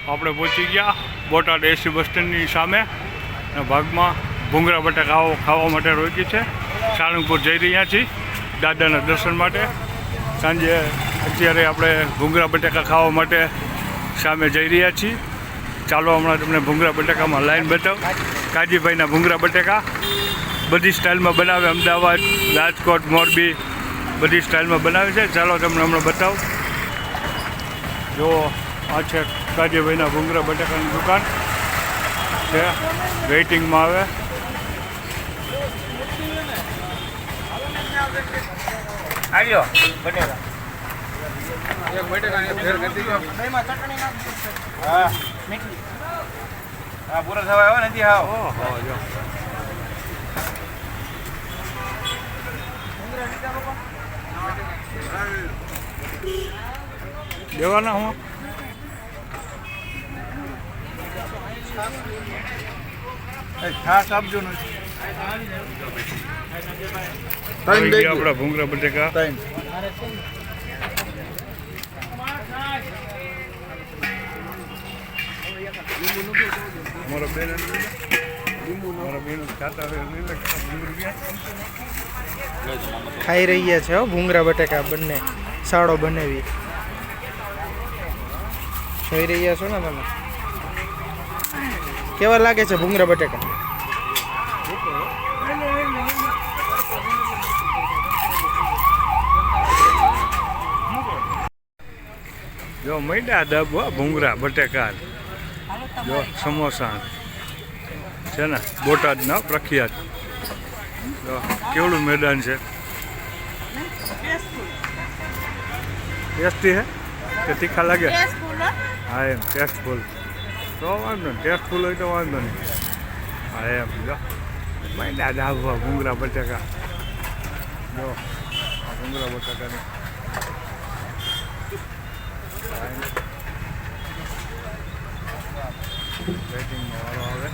આપણે પહોંચી ગયા બોટાદ એસી બસ સ્ટેન્ડની સામે ભાગમાં ભૂંગળા બટાકાઓ ખાવા માટે રોકી છે. સાળંગપુર જઈ રહ્યા છીએ દાદાના દર્શન માટે. સાંજે અત્યારે આપણે ભૂંગળા બટાકા ખાવા માટે સામે જઈ રહ્યા છીએ. ચાલો હમણાં તમને ભૂંગળા બટાકામાં લાઈન બતાવ. કાજીભાઈના ભૂંગળા બટાકા બધી સ્ટાઇલમાં બનાવે, અમદાવાદ, રાજકોટ, મોરબી બધી સ્ટાઇલમાં બનાવે છે. ચાલો તમને હમણાં બતાવું. જો આ છે કાજીભાઈના ભૂંગળા બટાકાની દુકાન છે, વેઇટિંગમાં આવે. આવ્યો બટેકા એક બટેકા ને ફેર કરી દીધો. બેમાં ચટણી નાખી. હા મીઠી. હા પૂરા થવા આવે નથી. હા ઓહો જો દેવાના હું ખાસ આપજો ને. આપણા ભૂંગળા બટેકા ખાઈ રહ્યા છે ભૂંગળા બટેકા બંને સાળો બનાવી જોઈ રહ્યા છો ને તમે. કેવા લાગે છે ભૂંગળા બટેકા? જો મૈડા દબ ભૂંગળા બટેકા જો સમોસા છે ને બોટાદના પ્રખ્યાત. જો કેવડું મેદાન છે. ટેસ્ટી હે કે તીખા લાગે? હા એમ ટેસ્ટફુલ તો વાંધો નહીં. ટેસ્ટફુલ હોય તો વાંધો નહીં. હા એમ જો મૈડા દાબવા ભૂંગળા બટેકા. જો આ ભૂંગળા બટાકાની વેટિંગમાં વાળો આવે.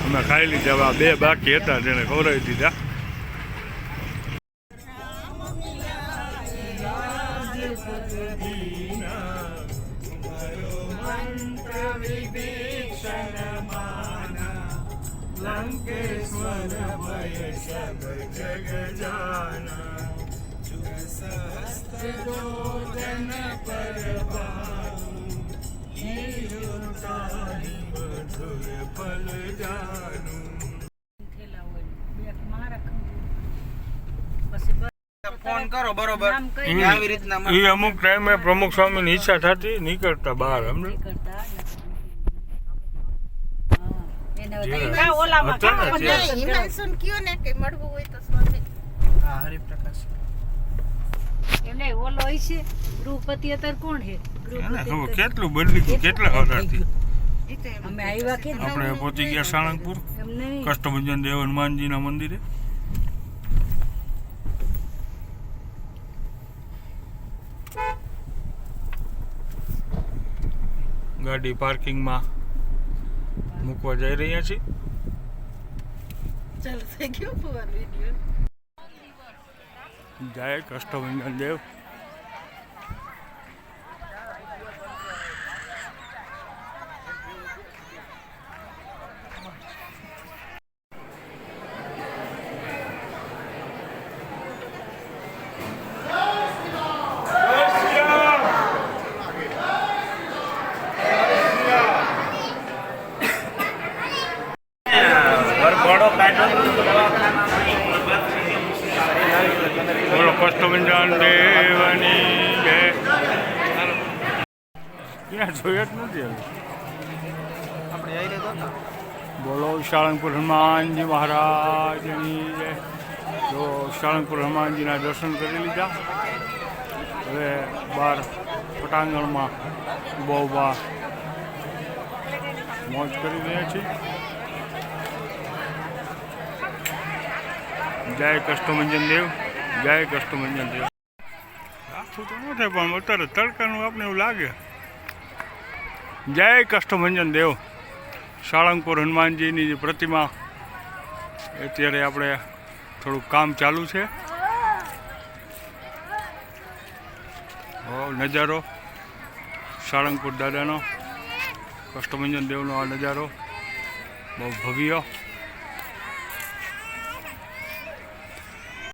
અમે ખાઈ લીધા. બે બાકી હતા જેને ખવડાવી દીધા. ફોન કરો બરોબર આવી રીતના. એ અમુક ટાઈમે પ્રમુખ સ્વામીની ઈચ્છા થતી નીકળતા બહાર. અમને કેટલું બદલી ગયું, કેટલા વખતથી. આપણે પહોંચી ગયા સાળંગપુર કષ્ટભંજન દેવ હનુમાનજીના મંદિરે. ગાડી પાર્કિંગમાં મૂકવા જઈ રહ્યા છીએ. જય કષ્ટભંજન દેવ. બોલો કષ્ટભંજન દેવની જય. ક્યાં જોયા જ નથી. બોલો સાળંગપુર હનુમાનજી મહારાજની જય. તો સાળંગપુર હનુમાનજીના દર્શન કરી લીધા. હવે બહાર પટાંગણમાં ઊભા મોજ કરી રહ્યા છીએ. જય કષ્ટભંજન દેવ, જય કષ્ટભંજન દેવ. આખું તો ન થાય પણ અત્યારે તડકાનું આપણે એવું લાગે. જય કષ્ટભંજન દેવ. સાળંગપુર હનુમાનજીની જે પ્રતિમા અત્યારે આપણે થોડુંક કામ ચાલુ છે. નજારો સાળંગપુર દાદાનો, કષ્ટભંજન દેવનો આ નજારો બહુ ભવ્ય.